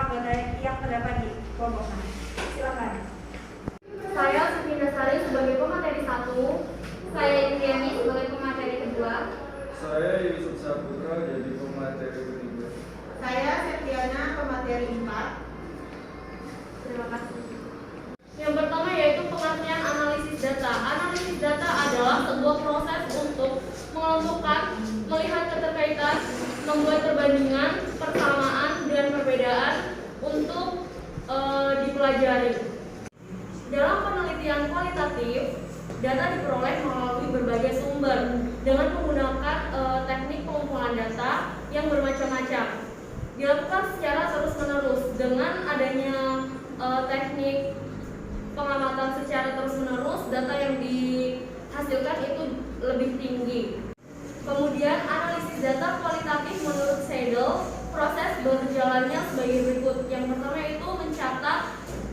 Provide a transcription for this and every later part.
anggota yang terdapat di kelompok mana? Silakan. Saya Siti Dasari sebagai pemateri 1, saya Indriani sebagai pemateri 2, Saya Yusuf Saputra jadi pemateri ketiga. Saya Septiana pemateri 4. terima kasih. Yang pertama yaitu pengertian analisis data. Analisis data adalah sebuah proses untuk mengelompokkan, melihat keterkaitan, membuat perbandingan, persamaan, dan perbedaan untuk dipelajari. Dalam penelitian kualitatif, data diperoleh melalui berbagai sumber dengan menggunakan teknik pengumpulan data yang bermacam-macam. Dilakukan secara terus-menerus dengan adanya teknik pengamatan secara terus-menerus, data yang dihasilkan itu lebih tinggi. Kemudian analisis data kualitatif menurut Seidel, proses berjalannya sebagai berikut. Yang pertama itu mencatat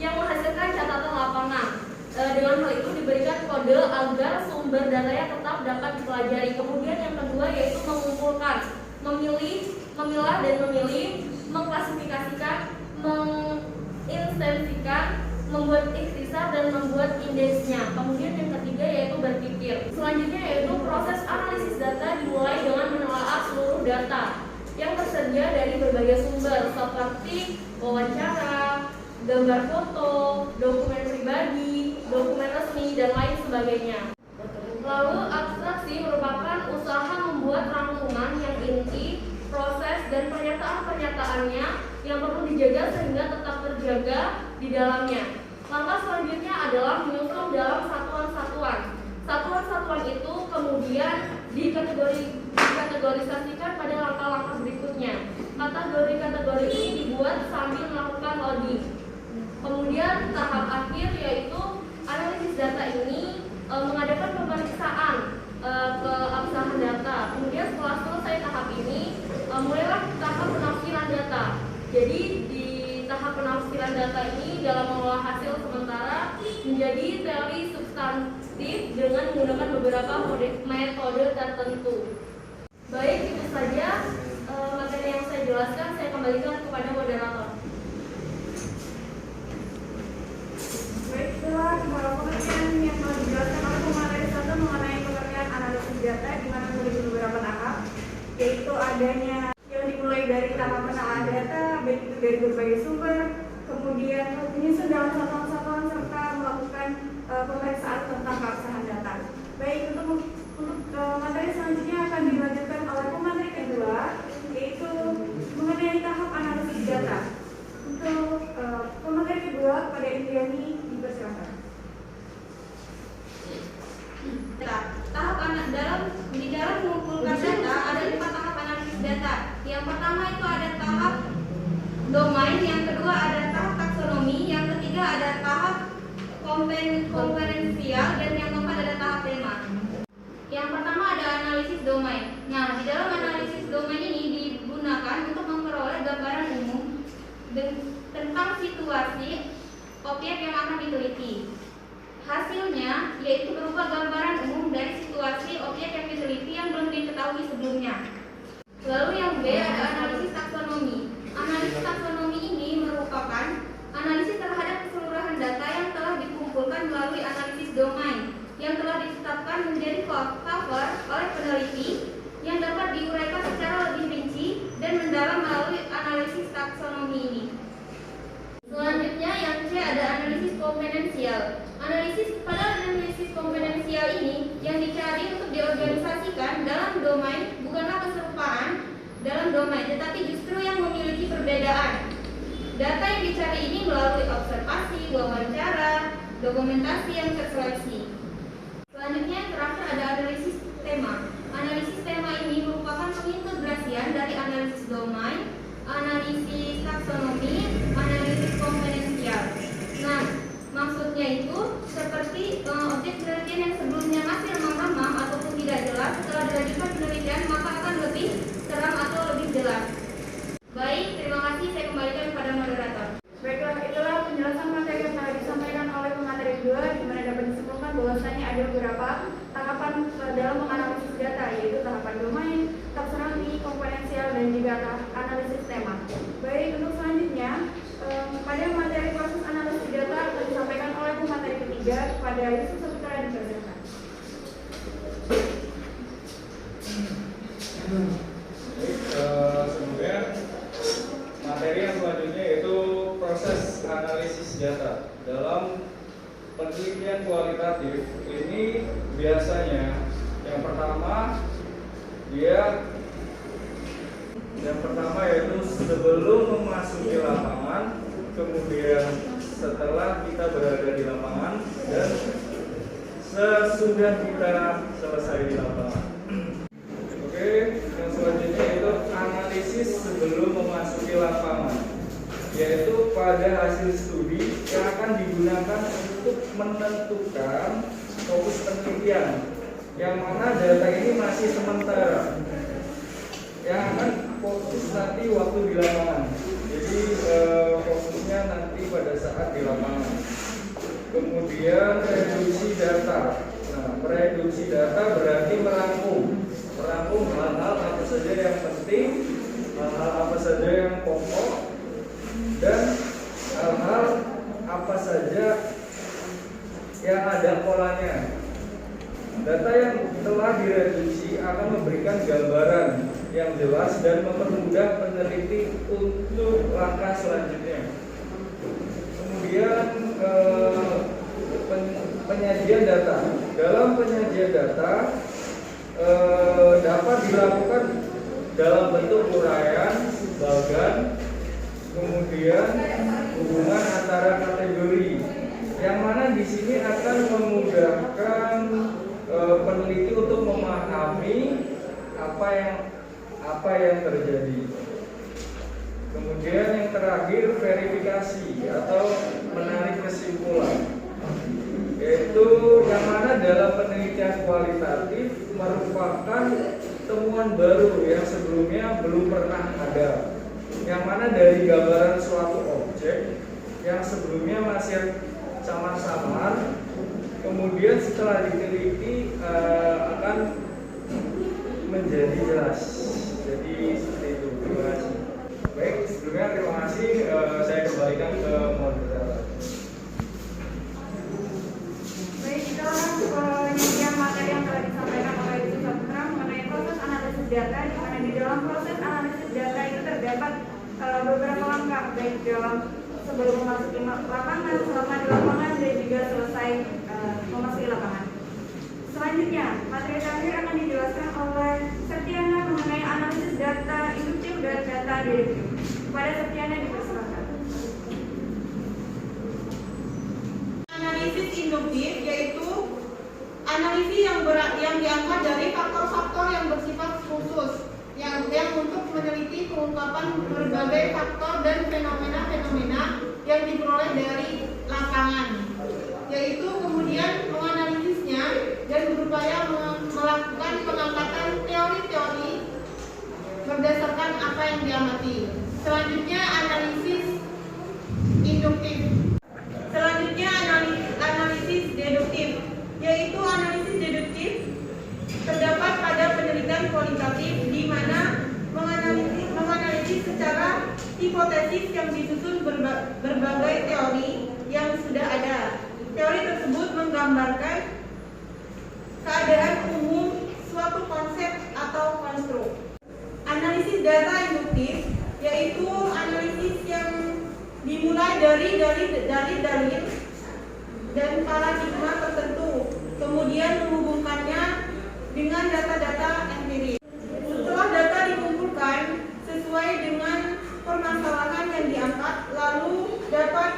yang menghasilkan catatan lapangan. Dengan hal itu diberikan kode agar sumber datanya tetap dapat dipelajari. Kemudian yang kedua yaitu mengumpulkan, memilah dan memilih, mengklasifikasikan, menginstansikan, membuat ikhtisar dan membuat indeksnya. Kemudian yang ketiga yaitu berpikir. Selanjutnya yaitu proses analisis data dimulai dengan menelaah seluruh data yang tersedia dari berbagai sumber seperti wawancara, gambar foto, dokumen pribadi, dokumen resmi, dan lain sebagainya. Lalu abstraksi merupakan usaha membuat rangkuman yang inti, proses, dan pernyataan-pernyataannya yang perlu dijaga sehingga tetap terjaga di dalamnya. Langkah selanjutnya adalah menyusun dalam satuan-satuan. Satuan-satuan itu kemudian dikategorisasikan pada langkah-langkah berikutnya. Kategori-kategori ini dibuat sambil melakukan loading. Kemudian tahap akhir yaitu analisis data ini mengadakan pemeriksaan keabsahan data. Kemudian setelah selesai tahap ini mulailah tahap penafsiran data. Jadi di tahap penafsiran data ini dalam mengolah hasil sementara menjadi teori substantif dengan menggunakan beberapa metode tertentu. Baik, itu saja materi yang saya jelaskan. Saya kembalikan kepada moderator. Baiklah, pengertian yang telah dijelaskan oleh pemateri 1 mengenai pengertian analisis data di mana memiliki beberapa tahap, yaitu adanya yang dimulai dari tahap penelaah data, baik itu dari berbagai sumber, kemudian menyusun dalam satuan-satuan serta melakukan pemeriksaan tentang keabsahan data. Baik, untuk materi selanjutnya akan dilanjutkan oleh pemateri kedua, yaitu mengenai tahap analisis data. Untuk pemateri kedua pada Indriani dipersilakan. Di dalam mengumpulkan data ada 5 tahap analisis data. Yang pertama itu ada tahap domain, yang kedua ada tahap taksonomi, yang ketiga ada tahap konferensial, dan yang keempat ada tahap tema. Yang pertama ada analisis domain. Nah, di dalam analisis domain ini digunakan untuk memperoleh gambaran umum tentang situasi objek yang akan diteliti. Hasilnya yaitu berupa gambaran umum dari situasi objek yang diteliti yang belum diketahui sebelumnya. Lalu yang B ada analisis taksonomi. Analisis taksonomi ini merupakan analisis terhadap keseluruhan data yang telah dikumpulkan melalui analisis domain yang telah ditetapkan menjadi cover oleh peneliti yang dapat diuraikan secara lebih rinci dan mendalam melalui analisis taksonomi ini. Selanjutnya yang C ada analisis komponensial. Pada analisis komponensial ini yang dicari untuk diorganisasikan dalam domain bukanlah keserupaan dalam domain, tetapi justru yang memiliki perbedaan. Data yang dicari ini melalui observasi, wawancara, dokumentasi yang terseleksi. Selanjutnya yang terakhir ada analisis tema. Analisis tema ini merupakan pengintegrasian dari analisis domain, analisis taksonomi, analisis komponensial. Nah, maksudnya itu seperti objek penelitian yang sebelumnya masih remang-remang ataupun tidak jelas, setelah dilanjutkan penelitian maka akan lebih terang atau lebih jelas. Baik, terima kasih. Saya kembalikan kepada moderator. Baiklah, itulah penjelasan materi yang telah disampaikan oleh pemateri kedua, di mana dapat disimpulkan bahwasanya ada beberapa tahapan dalam menganalisis data, yaitu tahapan domain, taksonomi, komponensial, dan juga analisis tema. Baik, untuk selanjutnya 3 kepada Yusuf Saputra dipersilakan. Sebenarnya materi yang selanjutnya yaitu proses analisis data. Dalam penelitian kualitatif ini biasanya yang pertama yaitu sebelum memasuki lapangan, kemudian setelah kita berada di lapangan, dan sesudah kita selesai di lapangan. Oke, yang selanjutnya itu analisis sebelum memasuki lapangan, yaitu pada hasil studi yang akan digunakan untuk menentukan fokus penelitian, yang mana data ini masih sementara, yang akan fokus nanti waktu di lapangan. Jadi fokusnya nanti pada saat di lapangan. Kemudian reduksi data. Nah, reduksi data berarti merangkum hal-hal apa saja yang penting, hal-hal apa saja yang pokok, dan hal-hal apa saja yang ada polanya. Data yang telah direduksi akan memberikan gambaran yang jelas dan mempermudah peneliti untuk langkah selanjutnya. Kemudian penyajian data. Dalam penyajian data dapat dilakukan dalam bentuk uraian, bagan, kemudian hubungan antara kategori, yang mana di sini akan memudahkan peneliti untuk memahami apa yang terjadi. Kemudian yang terakhir verifikasi atau menarik kesimpulan, yaitu yang mana dalam penelitian kualitatif merupakan temuan baru yang sebelumnya belum pernah ada, yang mana dari gambaran suatu objek yang sebelumnya masih samar-samar, kemudian setelah diteliti akan menjadi jelas. Jadi seperti itu. Terima kasih. Baik, sebelumnya terima kasih. Saya kembalikan ke moderator. Baik, kita penyajian materi yang telah disampaikan oleh Yusuf Saputra mengenai proses analisis data, di mana di dalam proses analisis data itu terdapat beberapa langkah, baik dalam sebelum memasuki lapangan, selama di lapangan, dan juga selesai memasuki lapangan. Selanjutnya, materi terakhir akan dijelaskan oleh Septiana mengenai analisis data induktif dan data deduktif. Kepada Septiana dipersilakan. Analisis induktif yaitu analisis yang diangkat dari faktor-faktor yang bersifat khusus yang untuk meneliti pengungkapan berbagai faktor dan fenomena-fenomena yang diperoleh dari lapangan, yaitu kemudian menganalisisnya dan berupaya melakukan pengangkatan teori-teori berdasarkan apa yang diamati. Selanjutnya analisis induktif. Selanjutnya analisis deduktif, yaitu analisis deduktif terdapat pada penelitian kualitatif di mana menganalisis secara hipotesis yang disusun berbagai teori yang sudah ada. Teori tersebut menggambarkan keadaan umum suatu konsep atau konstruk. Analisis data induktif yaitu analisis yang dimulai dari dalil dan paradigma tertentu, kemudian menghubungkannya dengan data-data empiris. Setelah data dikumpulkan sesuai dengan permasalahan yang diangkat, lalu dapat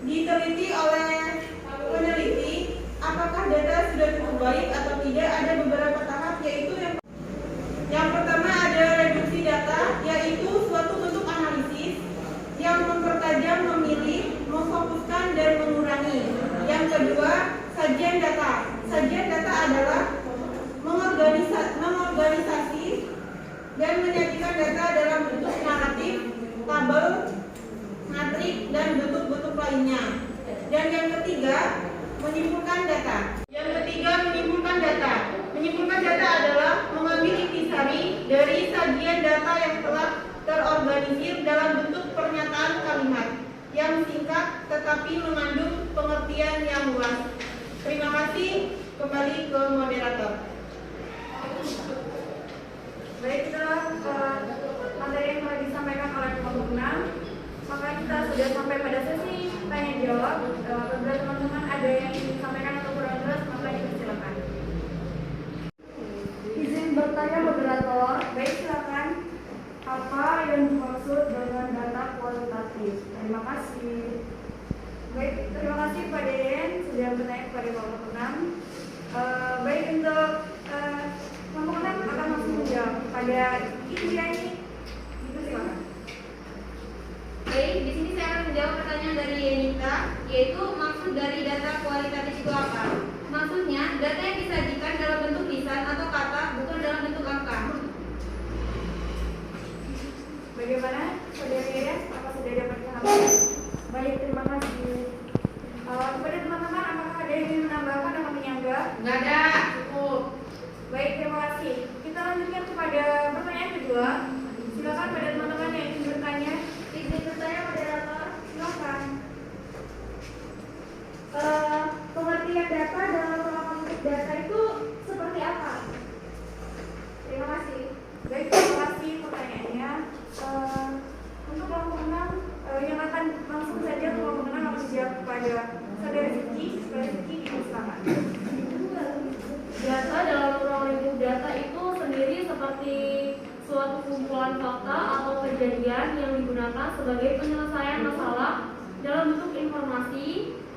diteliti oleh peneliti apakah data sudah cukup baik atau tidak. Ada beberapa tahap, yaitu yang pertama ada reduksi data, yaitu suatu bentuk analisis yang mempertajam, memilih, memfokuskan, dan mengurangi. Yang kedua, sajian data. Sajian data adalah mengorganisasi dan menyajikan data dalam bentuk naratif, tabel, matrik, dan bentuk-bentuk lainnya. Dan yang ketiga, menyimpulkan data. Menyimpulkan data adalah mengambil intisari dari sajian data yang telah terorganisir dalam bentuk pernyataan kalimat yang singkat singkat tetapi mengandung pengertian yang luas. Terima kasih. Kembali ke moderator. Baik, setelah materi yang telah disampaikan oleh kelompok 6, maka kita sudah sampai pada sesi tanya jawab. Apabila teman-teman ada yang ingin disampaikan atau kurang jelas, maka dipersilakan. Izin bertanya moderator. Baik, silakan. Apa yang dimaksud dengan data kualitatif? Terima kasih. Baik, terima kasih Pak Deden sudah bertanya kepada kelompok 6. Baik, untuk kelompok 6 akan langsung menjawab pada Ibu Yani. Itu silakan. Baik, di sini saya akan menjawab pertanyaan dari Yenita, yaitu maksud dari data kualitatif itu apa? Maksudnya, data yang disajikan dalam bentuk lisan atau kata, bukan dalam bentuk angka. Bagaimana, Saudara Yaya? Apa sudah dapat paham? Baik, terima kasih. Kepada teman-teman, apakah ada yang ingin menambahkan atau menyanggah? Nggak ada, cukup. Baik, terima kasih. Kita lanjutkan kepada pertanyaan kedua. Silakan pada teman-teman yang ingin bertanya. Izin bertanya moderator, silakan. Pengertian data dalam konteks data itu seperti apa? Terima kasih. Baik, terima kasih pertanyaannya. Untuk kelompok 6 yang akan langsung saja kelompok 6 akan dijawab kepada Saudara Siti. Saudara Siti, silakan. Data dalam ruang lingkup data itu sendiri seperti suatu kumpulan fakta atau kejadian yang digunakan sebagai penyelesaian masalah dalam bentuk informasi,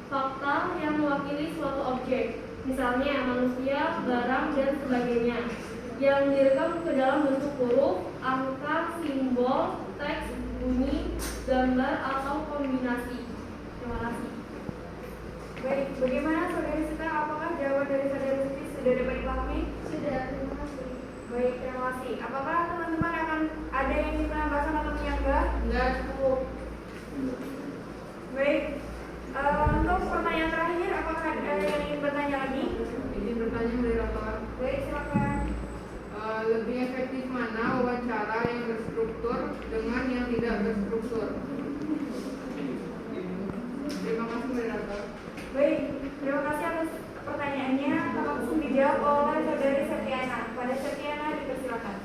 fakta yang mewakili suatu objek, misalnya manusia, barang, dan sebagainya, yang direkam ke dalam bentuk huruf, angka, simbol, teks, bunyi, gambar, atau kombinasi. Terima kasih. Baik, bagaimana Saudara Sita? Apakah jawaban dari Saudara Siti sudah dapat dipahami? Sudah, terima kasih. Baik, terima kasih. Apakah teman-teman akan ada yang ingin menambahkan atau menyanggah? Nggak cukup. Baik, untuk pertanyaan terakhir, apakah ada yang ingin bertanya lagi? Izin bertanya moderator, Baik, silakan. lebih efektif mana wawancara yang berstruktur dengan yang tidak berstruktur? Terima kasih moderator. Baik, terima kasih atas pertanyaannya. Langsung dijawab oleh Saudari Septiana. Pada Septiana, dipersilakan.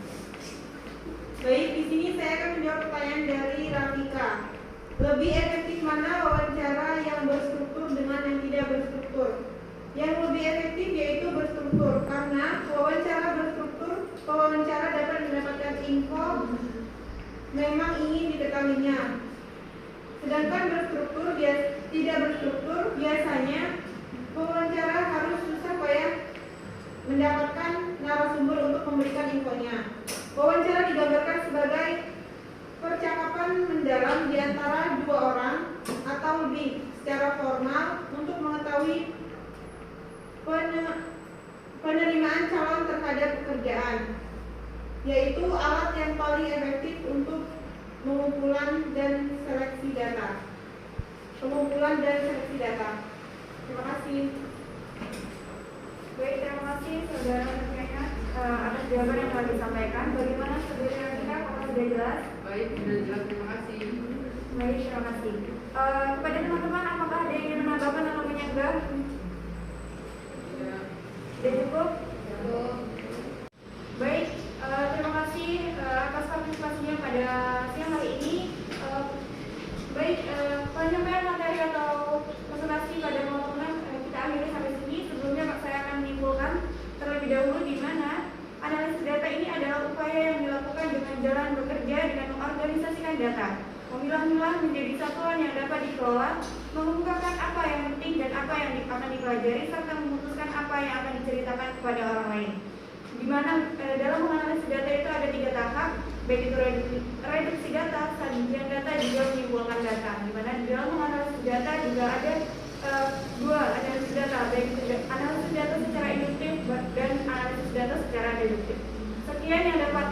Baik, di sini saya akan menjawab pertanyaan dari Rafika. Lebih efektif mana wawancara yang berstruktur dengan yang tidak berstruktur? Yang lebih efektif yaitu berstruktur, karena wawancara berstruktur, pewawancara dapat mendapatkan info memang ingin diketahuinya. Sedangkan tidak berstruktur, biasanya pewawancara harus susah payah mendapatkan narasumber untuk memberikan infonya. Wawancara digambarkan sebagai percakapan mendalam di antara dua orang atau lebih secara formal untuk mengetahui penerimaan calon terhadap pekerjaan, yaitu alat yang paling efektif untuk pengumpulan dan seleksi data. Terima kasih. Baik, terima kasih Saudara Septiana atas jawaban yang telah disampaikan. Bagaimana Saudara Rafika? Apakah sudah jelas? Baik, sudah jelas, terima kasih. Baik, terima kasih. Kepada teman-teman, apakah ada yang ingin menambahkan atau menyanggah? Sudah cukup? Baik, terima kasih atas partisipasinya pada siang hari ini. Baik, penyampaian materi atau presentasi pada kelompok 6 kita akhiri sampai sini. Sebelumnya saya akan menyimpulkan terlebih dahulu di mana analisis data ini adalah upaya yang dilakukan dengan jalan bekerja dengan mengorganisasikan data, memilah-milah menjadi satuan yang dapat dikelola, mengungkapkan apa yang penting dan apa yang akan dipelajari, serta memutuskan apa yang akan diceritakan kepada orang lain. Di mana dalam menganalisis data itu ada 3 tahap, baik itu reduksi data, sajian data, juga menyimpulkan data. Di mana di dalam menganalisis data juga ada dua analisis data, baik analisis data secara induktif dan analisis data secara deduktif. Sekian yang dapat